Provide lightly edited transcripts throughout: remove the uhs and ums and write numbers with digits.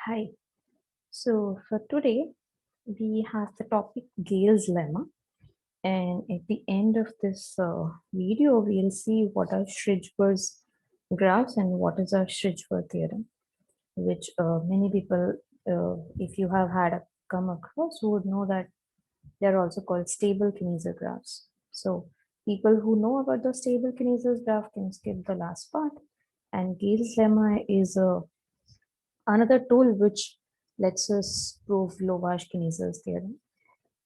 Hi. So for today, we have the topic Gale's lemma. And at the end of this video, we'll see what are Schridberg's graphs and what is our Schridberg theorem, which many people, if you have come across, would know that they're also called stable Kneser graphs. So people who know about the stable Kneser graph can skip the last part. And Gale's lemma is another tool which lets us prove Lovász-Kneser's theorem.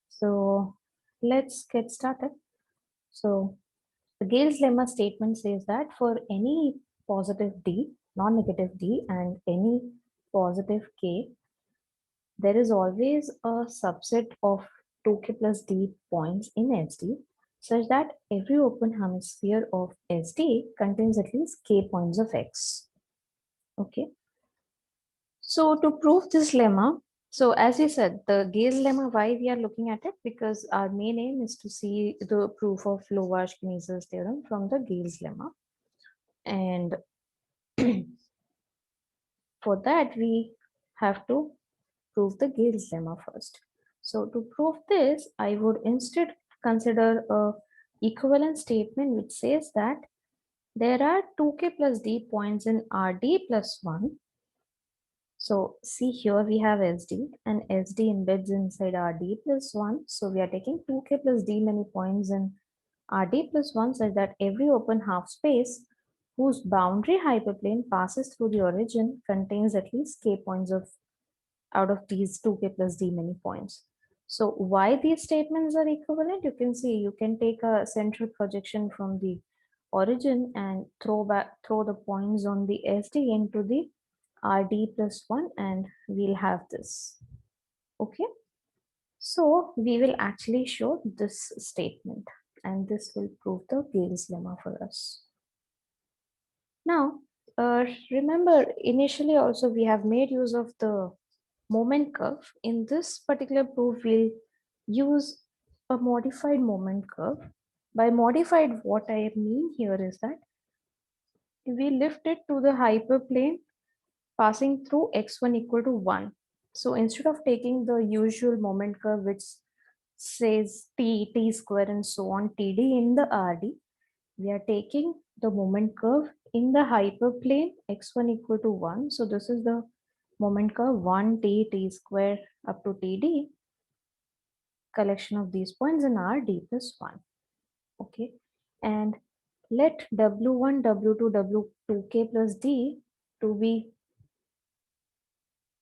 So let's get started. So the Gale's lemma statement says that for any positive d, non-negative d, and any positive k, there is always a subset of 2k plus d points in SD such that every open hemisphere of SD contains at least k points of x. Okay. So to prove this lemma, so as you said, the Gale's lemma, why we are looking at it? Because our main aim is to see the proof of Lovász-Kneser's theorem from the Gale's lemma. And for that, we have to prove the Gale's lemma first. So to prove this, I would instead consider a equivalent statement which says that there are 2k plus d points in Rd plus 1. So see here we have SD and SD embeds inside RD plus 1. So we are taking 2k plus d many points in RD plus 1 such that every open half space whose boundary hyperplane passes through the origin contains at least k points of out of these 2k plus d many points. So why these statements are equivalent? You can see you can take a central projection from the origin and throw the points on the SD into the RD plus 1 and we'll have this. Okay. So we will actually show this statement and this will prove the Gale's lemma for us. Now, remember initially also we have made use of the moment curve. In this particular proof, we'll use a modified moment curve. By modified, what I mean here is that we lift it to the hyperplane passing through x1 equal to 1. So instead of taking the usual moment curve which says t square and so on td in the RD, we are taking the moment curve in the hyperplane x1 equal to 1. So this is the moment curve 1t square up to td, collection of these points in RD plus 1. Okay, and let w1, w2, w2k plus d to be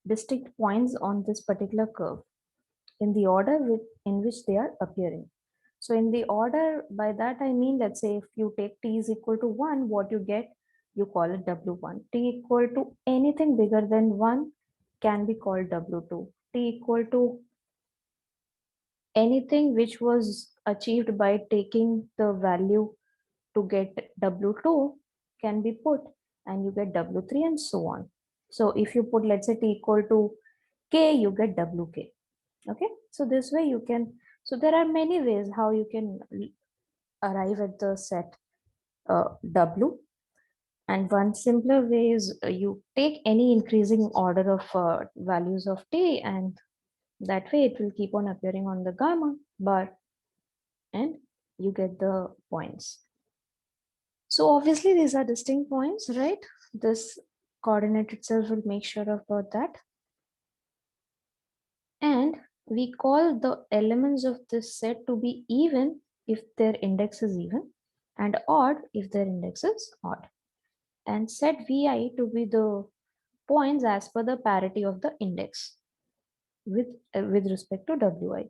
distinct points on this particular curve in the order in which they are appearing. So in the order, by that I mean, let's say if you take t is equal to 1, what you get, you call it w1. T equal to anything bigger than 1 can be called w2. T equal to anything which was achieved by taking the value to get w2 can be put and you get w3 and so on. So if you put, let's say t equal to k, you get wk. Okay, so this way you can, so there are many ways how you can arrive at the set w, and one simpler way is you take any increasing order of values of t, and that way it will keep on appearing on the gamma bar and you get the points. So obviously these are distinct points, right? This coordinate itself will make sure about that. And we call the elements of this set to be even if their index is even and odd if their index is odd. And set Vi to be the points as per the parity of the index with respect to Wi.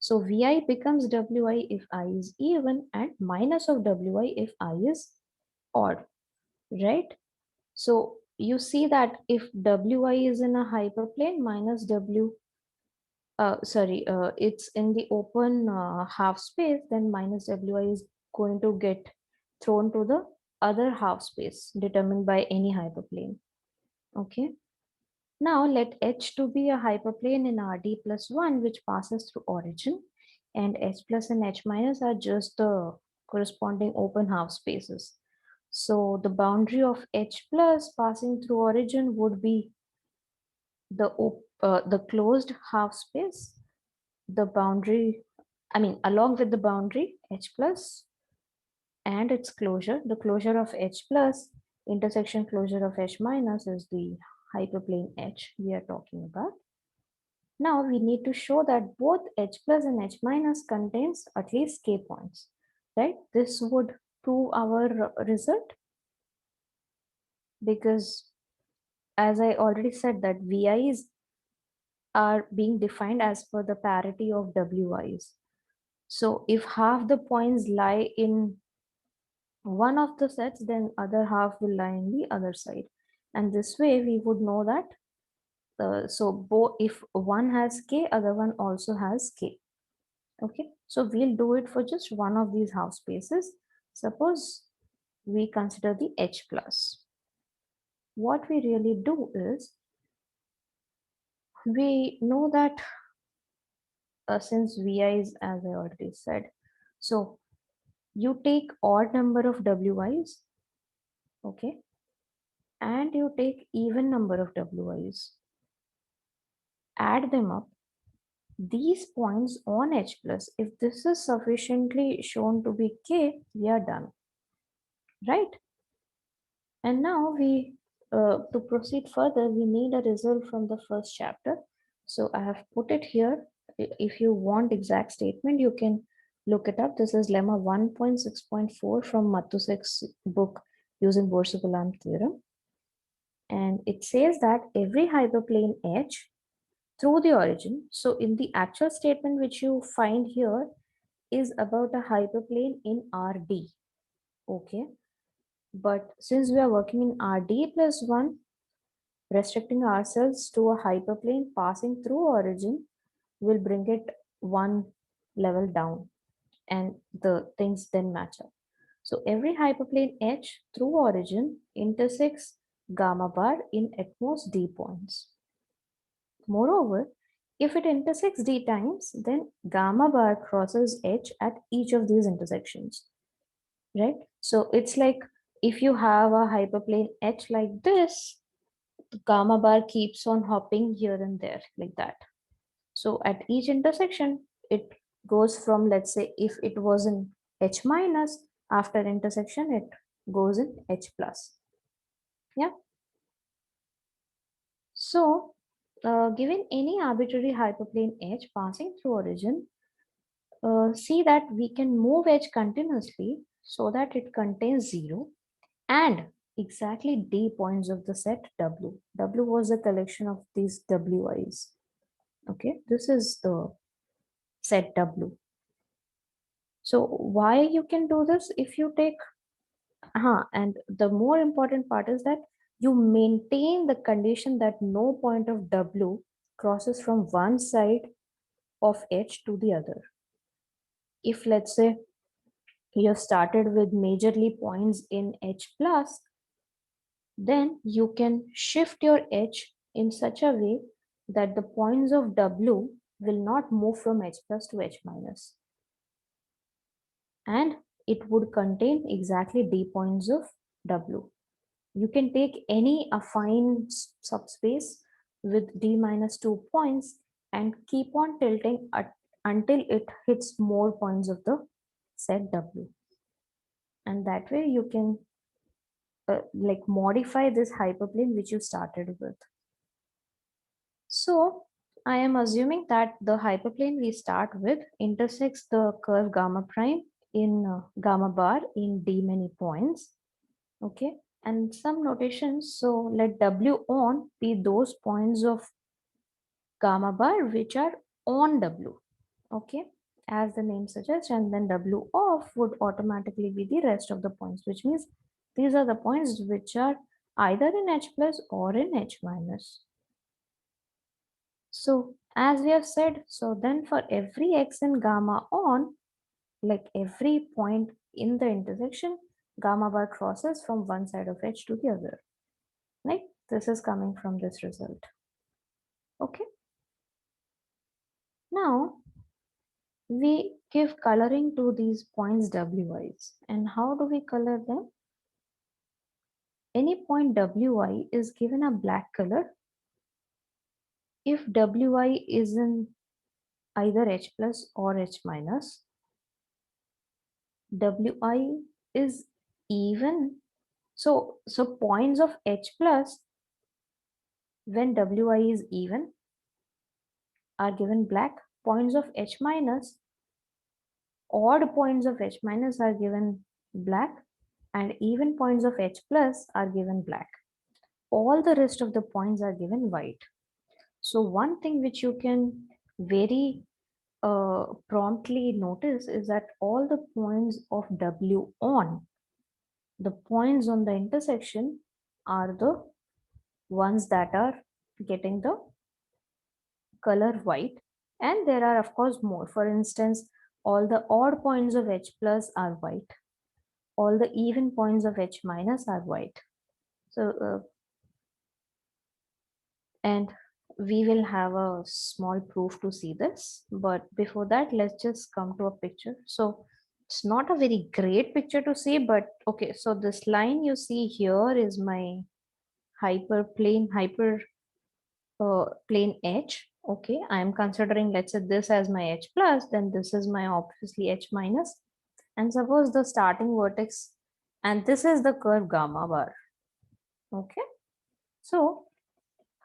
So Vi becomes Wi if I is even and minus of Wi if I is odd, right? So you see that if Wi is in a hyperplane minus it's in the open half space, then minus Wi is going to get thrown to the other half space determined by any hyperplane. Okay. Now let H to be a hyperplane in RD plus 1 which passes through origin, and H plus and H minus are just the corresponding open half spaces. So the boundary of H plus passing through origin would be the closed half space, the boundary, I mean, along with the boundary H plus and its closure, the closure of H plus intersection closure of H minus is the hyperplane H we are talking about. Now we need to show that both H plus and H minus contains at least k points, right? This would prove our result because, as I already said, that VIs are being defined as per the parity of WIs. So if half the points lie in one of the sets, then other half will lie in the other side. And this way we would know that, so both, if one has k, other one also has k. Okay, so we'll do it for just one of these half spaces. Suppose we consider the H plus. What we really do is, we know that since Vi is, as I already said, so you take odd number of Wi's, okay, and you take even number of Wi's, add them up. These points on H plus, if this is sufficiently shown to be K, we are done, right? And now to proceed further, we need a result from the first chapter. So I have put it here. If you want exact statement, you can look it up. This is lemma 1.6.4 from Matusek's book using Borsuk-Ulam theorem. And it says that every hyperplane H through the origin. So in the actual statement which you find here is about a hyperplane in RD. Okay. But since we are working in RD plus 1, restricting ourselves to a hyperplane passing through origin will bring it one level down and the things then match up. So every hyperplane H through origin intersects gamma bar in at most d points. Moreover, if it intersects d times, then gamma bar crosses H at each of these intersections, right? So it's like if you have a hyperplane H like this, the gamma bar keeps on hopping here and there like that. So at each intersection, it goes from, let's say, if it was in H minus, after intersection, it goes in H plus. Yeah. So given any arbitrary hyperplane H passing through origin, see that we can move H continuously so that it contains 0 and exactly d points of the set W. W was a collection of these Wi's. Okay, this is the set W. So why you can do this? If you take, and the more important part is that you maintain the condition that no point of W crosses from one side of H to the other. If let's say you have started with majorly points in H plus, then you can shift your H in such a way that the points of W will not move from H plus to H minus. And it would contain exactly d points of W. You can take any affine subspace with d minus 2 points and keep on tilting until it hits more points of the set W. And that way you can like modify this hyperplane which you started with. So I am assuming that the hyperplane we start with intersects the curve gamma prime in gamma bar in d many points. Okay, and some notations. So let W on be those points of gamma bar which are on W. Okay, as the name suggests, and then W off would automatically be the rest of the points, which means these are the points which are either in H plus or in H minus. So as we have said, so then for every X in gamma on, like every point in the intersection, gamma bar crosses from one side of H to the other. Right? This is coming from this result. Okay. Now we give coloring to these points Wi's. And how do we color them? Any point Wi is given a black color if Wi is in either H plus or H minus, Wi is even. So points of H plus when Wi is even are given black. Points of H minus, odd points of H minus are given black, and even points of H plus are given black. All the rest of the points are given white. So one thing which you can very promptly notice is that all the points of W on, the points on the intersection, are the ones that are getting the color white. And there are of course more. For instance, all the odd points of H plus are white. All the even points of H minus are white. So and we will have a small proof to see this, but before that let's just come to a picture. So it's not a very great picture to see, but okay, so this line you see here is my hyperplane plane H. Okay, I am considering, let's say, this as my H plus, then this is my obviously H minus, and suppose the starting vertex, and this is the curve gamma bar. Okay, so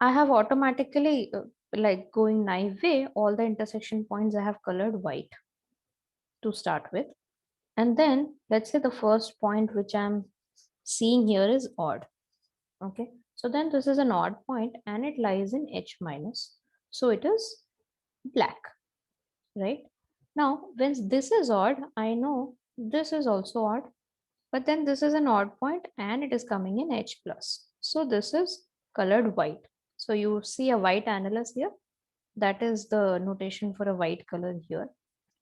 I have automatically, like going naive way, all the intersection points I have colored white to start with. And then let's say the first point which I'm seeing here is odd. Okay, so then this is an odd point and it lies in H minus. So it is black, right? Now, when this is odd, I know this is also odd, but then this is an odd point and it is coming in H plus. So this is colored white. So you see a white annulus here. That is the notation for a white color here.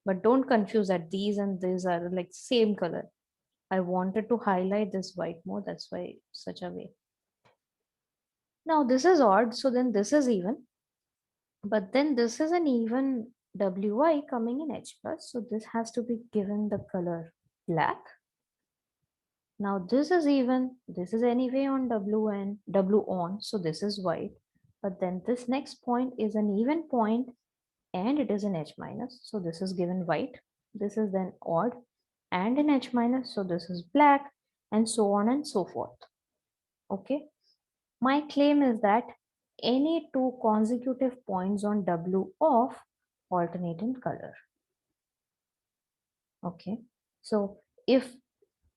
But don't confuse that these and these are like same color. I wanted to highlight this white more. That's why such a way. Now this is odd. So then this is even. But then this is an even Wi coming in H plus. So this has to be given the color black. Now this is even. This is anyway on W on. So this is white. But then this next point is an even point and it is an H minus. So this is given white. This is then odd and an H minus. So this is black and so on and so forth. Okay. My claim is that any two consecutive points on W off alternate in color. Okay. So if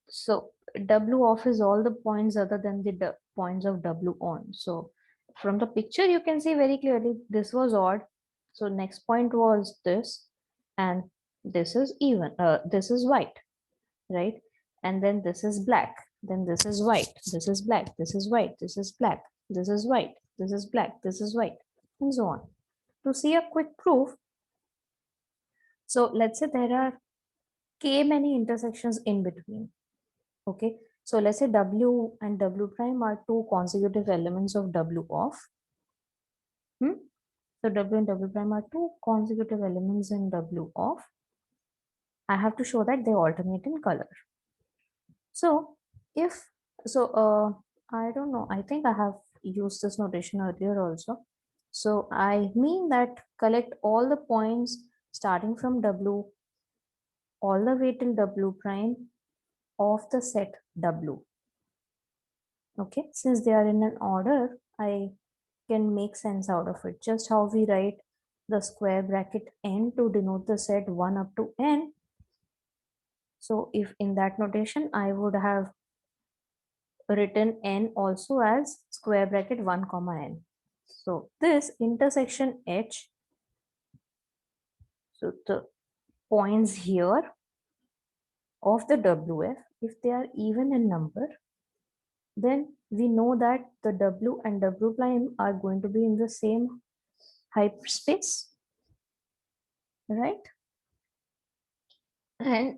so W off is all the points other than the points of W on. So from the picture you can see very clearly this was odd. So next point was this and this is even, this is white, right? And then this is black, then this is white, this is black, this is white, this is black, this is white, this is black, this is white, and so on. To see a quick proof, so let's say there are k many intersections in between. Okay, so let's say W and W prime are two consecutive elements of W off. So W and W prime are two consecutive elements in W off. I have to show that they alternate in color. So if so, I don't know. I think I have used this notation earlier also. So I mean that collect all the points starting from W all the way till W prime of the set W. Okay, since they are in an order, I can make sense out of it. Just how we write the square bracket n to denote the set 1 up to n. So if in that notation, I would have written n also as square bracket 1 comma n. So this intersection H, so the points here of the WF, if they are even in number, then we know that the W and W prime are going to be in the same hyperspace, right? And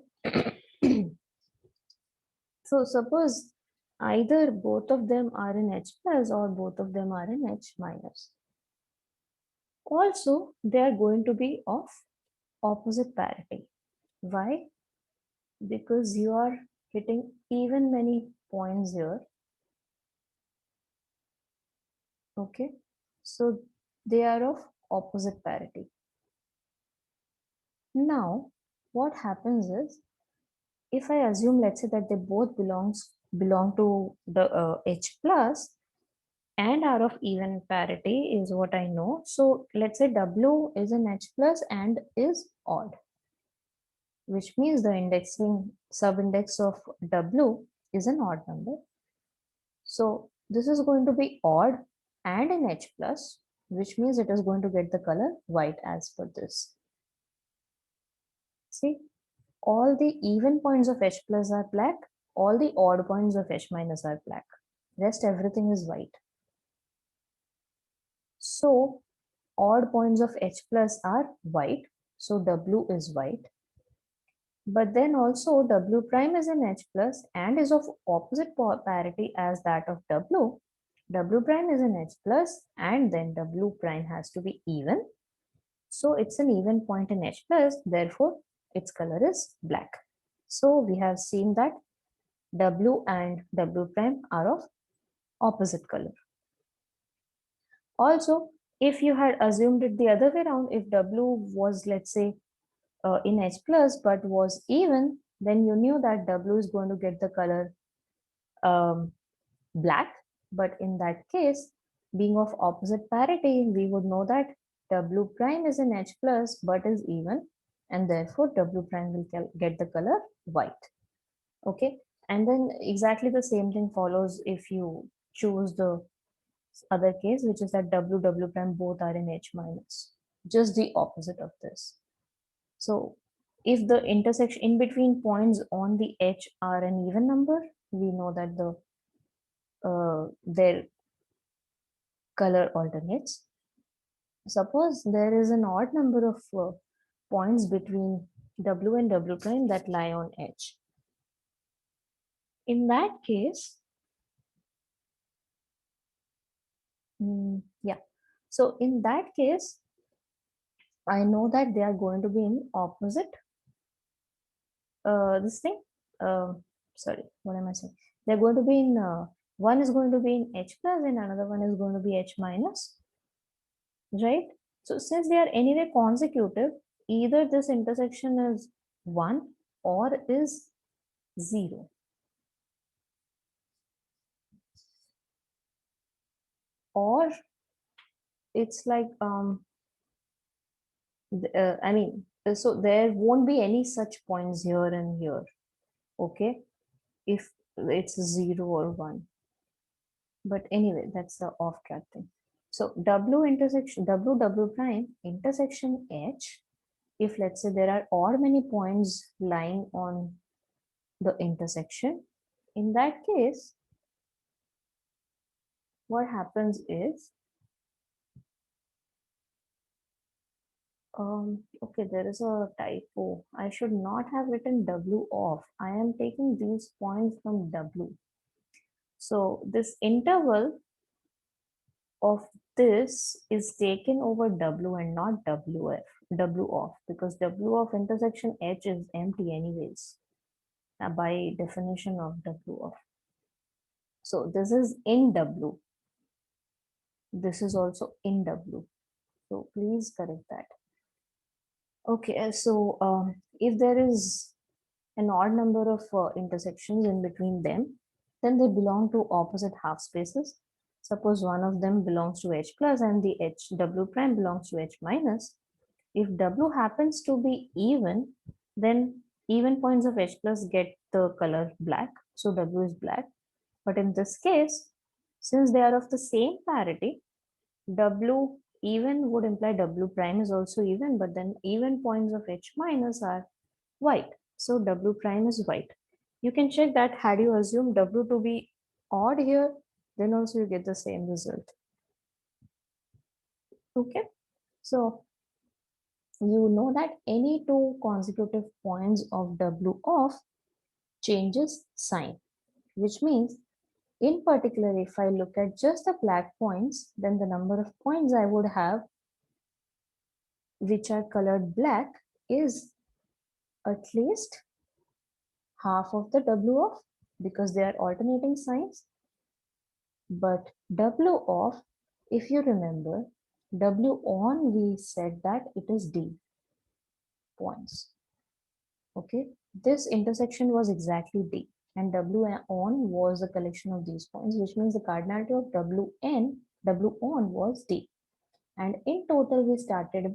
so suppose either both of them are in H plus or both of them are in H minus. Also, they are going to be of opposite parity. Why? Because you are hitting even many points here. Okay. So they are of opposite parity. Now, what happens is, if I assume, let's say that they both belong to the H plus and are of even parity is what I know. So let's say W is an H plus and is odd, which means the indexing subindex of W is an odd number. So this is going to be odd and an H plus, which means it is going to get the color white as per this. See, all the even points of H plus are black, all the odd points of H minus are black. Rest everything is white. So odd points of H plus are white, so W is white. But then also W prime is an H plus and is of opposite parity as that of W. W prime is an H plus and then W prime has to be even. So it's an even point in H plus, therefore its color is black. So we have seen that W and W prime are of opposite color. Also, if you had assumed it the other way around, if W was, let's say, in H plus but was even, then you knew that W is going to get the color black. But in that case, being of opposite parity, we would know that W prime is in H plus but is even, and therefore W prime will get the color white. Okay, and then exactly the same thing follows if you choose the other case, which is that W prime both are in H minus, just the opposite of this. So if the intersection in between points on the H are an even number, we know that their color alternates. Suppose there is an odd number of points between W and W prime that lie on H. In that case, yeah. So in that case, I know that they are going to be in opposite this thing. Sorry, what am I saying? They're going to be in one is going to be in H plus and another one is going to be H minus, right? So since they are anyway consecutive, either this intersection is 1 or is 0. Or it's like I mean, so there won't be any such points here and here, okay, if it's 0 or 1. But anyway, that's the off track thing. So W intersection W prime intersection H, if let's say there are odd many points lying on the intersection, in that case, what happens is, okay, there is a typo. I should not have written W off. I am taking these points from W. So this interval of this is taken over W and not W off, because W of intersection H is empty anyways, by definition of W off. So this is in W. This is also in W. So please correct that. Okay, so if there is an odd number of intersections in between them, then they belong to opposite half spaces. Suppose one of them belongs to H plus and the H W prime belongs to H minus. If W happens to be even, then even points of H plus get the color black, so W is black. But in this case, since they are of the same parity, W even would imply W prime is also even, but then even points of H minus are white. So W prime is white. You can check that had you assumed W to be odd here, then also you get the same result. Okay. So you know that any two consecutive points of W off changes sign, which means in particular, if I look at just the black points, then the number of points I would have which are colored black is at least half of the W off, because they are alternating signs. But W off, if you remember, W on, we said that it is D points. Okay, this intersection was exactly D, and W on was a collection of these points, which means the cardinality of W on was D. And in total, we started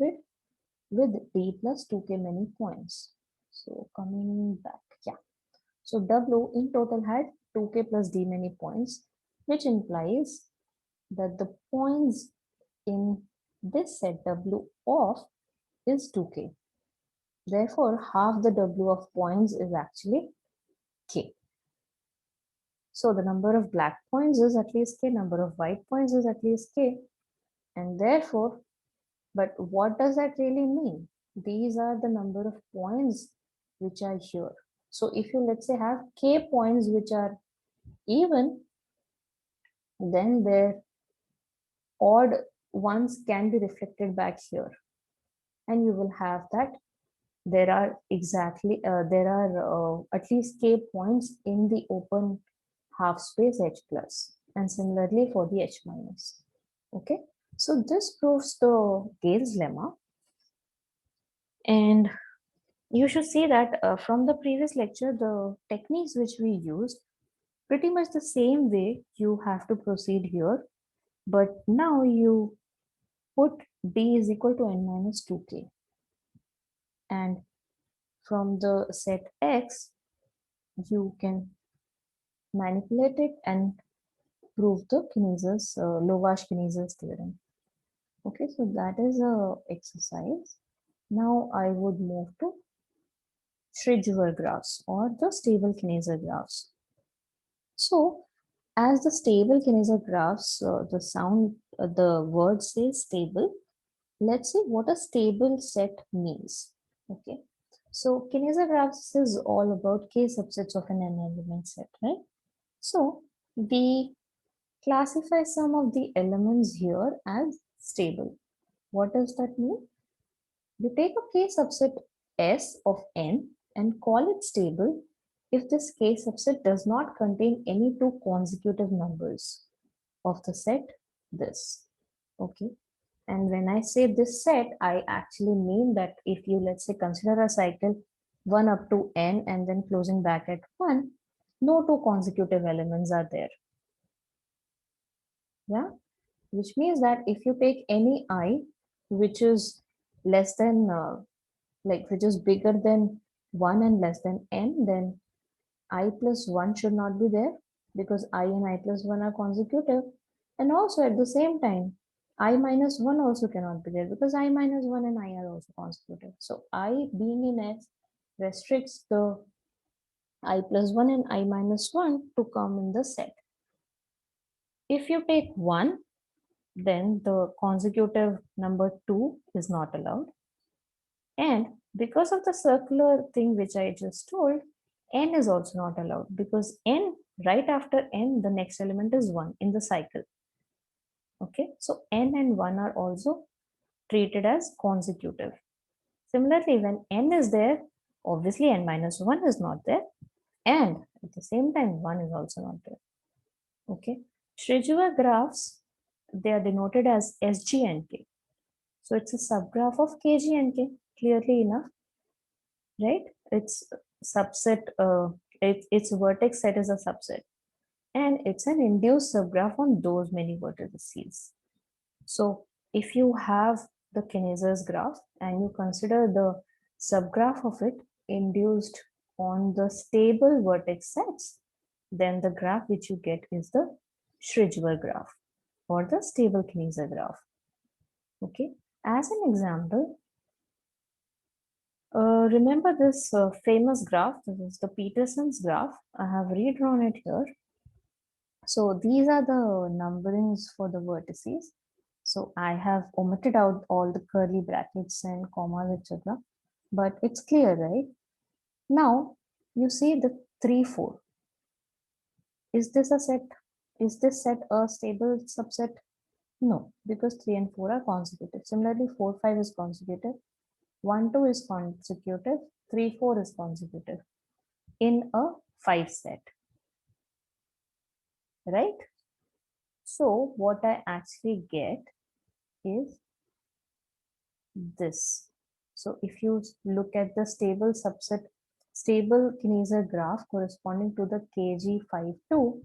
with D plus 2k many points. So coming back, yeah. So W in total had 2k plus D many points, which implies that the points in this set W of is 2k. Therefore, half the W of points is actually k. So the number of black points is at least k, number of white points is at least k. And therefore, but what does that really mean? These are the number of points which are here. So if you, let's say, have k points which are even, then their odd ones can be reflected back here. And you will have that there are at least k points in the open half space H plus, and similarly for the H minus. Okay, so this proves the Gale's lemma. And you should see that from the previous lecture, the techniques which we used, pretty much the same way you have to proceed here, but now you put D is equal to n minus 2k, and from the set X, you can manipulate it and prove the Lovász-Kényszeres theorem. Okay, so that is a exercise. Now I would move to Schrödinger graphs or the stable Kényzer graphs. So as the stable Kényzer graphs, the word says stable. Let's see what a stable set means. Okay, so Kényzer graphs is all about k subsets of an n element set, right? So we classify some of the elements here as stable. What does that mean? We take a k subset S of n and call it stable if this k subset does not contain any two consecutive numbers of the set this. Okay. And when I say this set, I actually mean that if you, let's say, consider a cycle 1 up to n and then closing back at 1, no two consecutive elements are there. Yeah, which means that if you take any I which is less than which is bigger than 1 and less than n, then I plus 1 should not be there because I and I plus 1 are consecutive. And also at the same time, I minus 1 also cannot be there because I minus 1 and I are also consecutive. So I being in S restricts the I plus 1 and I minus 1 to come in the set. If you take 1, then the consecutive number 2 is not allowed. And because of the circular thing which I just told, n is also not allowed because n, right after n, the next element is 1 in the cycle. Okay, so n and 1 are also treated as consecutive. Similarly, when n is there, obviously n minus 1 is not there, and at the same time 1 is also not there. Okay, Schrödinger graphs, they are denoted as Sg and K. So it's a subgraph of Kg and K, clearly enough, right? Its subset, its vertex set is a subset, and it's an induced subgraph on those many vertices. So if you have the Kényszeres graph and you consider the subgraph of it induced on the stable vertex sets, then the graph which you get is the Schrödinger graph or the stable Kényzer graph. Okay, as an example, remember this famous graph, this is the Peterson's graph. I have redrawn it here. So these are the numberings for the vertices. So I have omitted out all the curly brackets and commas, etc. But it's clear, right? Now you see the 3, 4. Is this a set? Is this set a stable subset? No, because 3 and 4 are consecutive. Similarly, 4, 5 is consecutive. 1, 2 is consecutive. 3, 4 is consecutive in a 5 set, right? So what I actually get is this. So if you look at the stable Kneser graph corresponding to the KG52,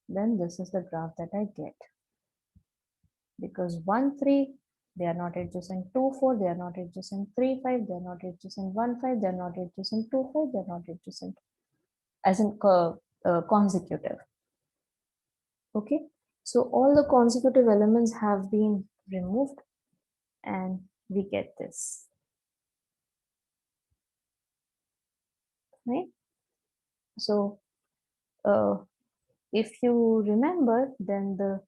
then this is the graph that I get. Because 1, 3, they are not adjacent. 2, 4, they are not adjacent. 3, 5, they are not adjacent. 1, 5, they are not adjacent. 2, 5, they are not adjacent. As in consecutive. Okay, so all the consecutive elements have been removed and we get this, right? So if you remember, then the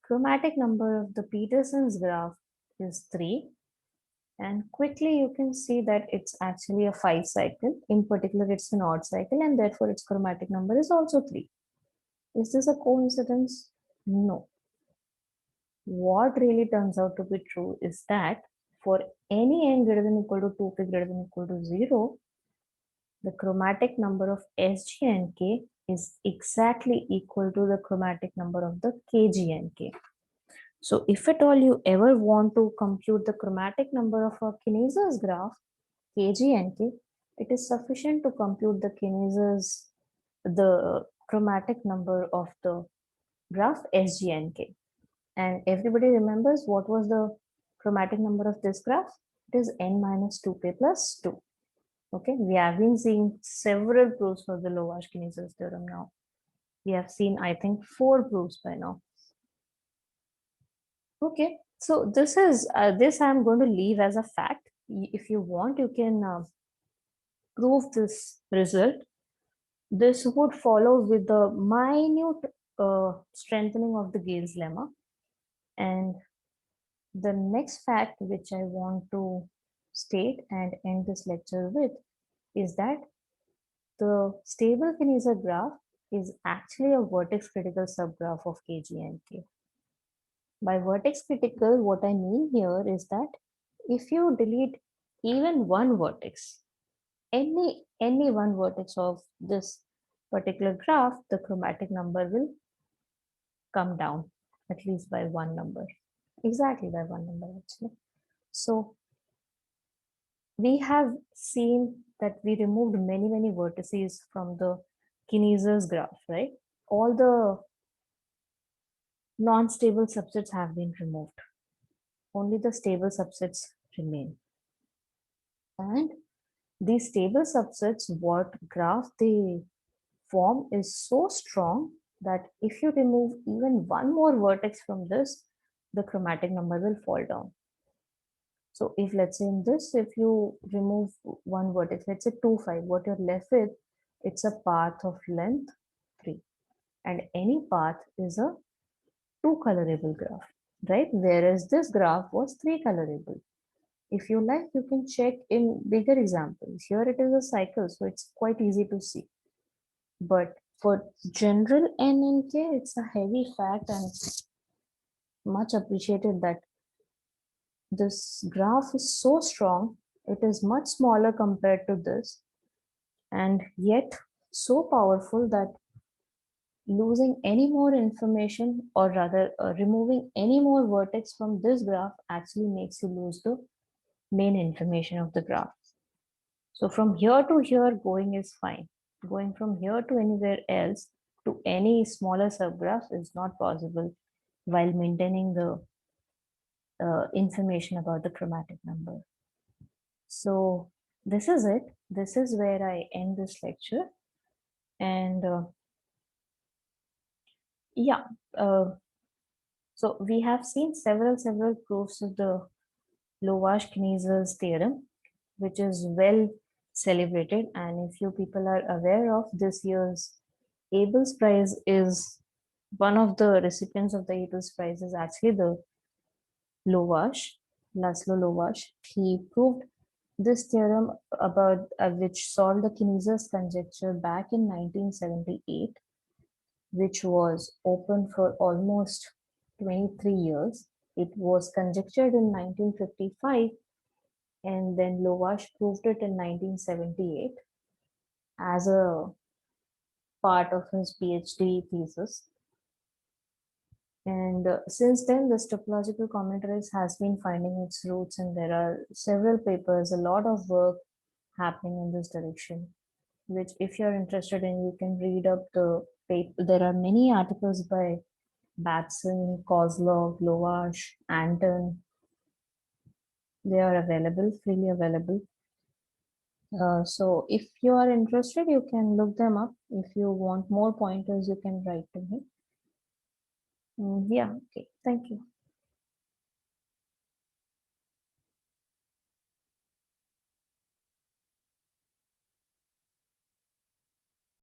chromatic number of the Peterson's graph is 3, and quickly you can see that it's actually a 5 cycle. In particular, it's an odd cycle, and therefore its chromatic number is also 3. Is this a coincidence? No. What really turns out to be true is that for any n greater than equal to 2, k greater than equal to 0, the chromatic number of Sg and K is exactly equal to the chromatic number of the Kg and K. So if at all you ever want to compute the chromatic number of a Kneser's graph, Kg and K, it is sufficient to compute the chromatic number of the graph Sg and K. And everybody remembers what was the chromatic number of this graph? It is n minus 2k plus 2. Okay, we have been seeing several proofs for the Lovász-Kneser's theorem now. We have seen, I think, 4 proofs by now. Okay, so this I'm going to leave as a fact. If you want, you can prove this result. This would follow with the minute strengthening of the Gale's lemma. And the next fact which I want to state and end this lecture with is that the stable Kneser graph is actually a vertex critical subgraph of Kg and K. By vertex critical, what I mean here is that if you delete even one vertex, any one vertex of this particular graph, the chromatic number will come down at least by one number, exactly by one number actually. So we have seen that we removed many vertices from the Kneser's graph, right? All the non-stable subsets have been removed. Only the stable subsets remain. And these stable subsets, what graph they form is so strong that if you remove even one more vertex from this, the chromatic number will fall down. So if let's say in this, if you remove one vertex, let's say 2, 5, what you're left with, it's a path of length 3. And any path is a 2 colorable graph, right? Whereas this graph was 3 colorable. If you like, you can check in bigger examples. Here it is a cycle, so it's quite easy to see. But for general N and K, it's a heavy fact and much appreciated that this graph is so strong. It is much smaller compared to this, and yet so powerful that losing any more information, or rather removing any more vertex from this graph, actually makes you lose the main information of the graph. So from here to here, going is fine. Going from here to anywhere else to any smaller subgraph is not possible while maintaining the information about the chromatic number. So this is it. This is where I end this lecture. And yeah, so we have seen several proofs of the Lovász-Kneser's theorem, which is well celebrated. And if you people are aware of, this year's Abel's Prize is one of the recipients of the Abel's Prize is actually the Lovász, Laszlo Lovász. He proved this theorem about which solved the Kneser's conjecture back in 1978, which was open for almost 23 years. It was conjectured in 1955, and then Lovász proved it in 1978 as a part of his PhD thesis. And since then, this topological commentaries has been finding its roots, and there are several papers, a lot of work happening in this direction, which if you're interested in, you can read up the paper. There are many articles by Batson, Kozlov, Lovash, Anton. They are available, freely available. So if you are interested, you can look them up. If you want more pointers, you can write to me. Yeah, okay. Thank you.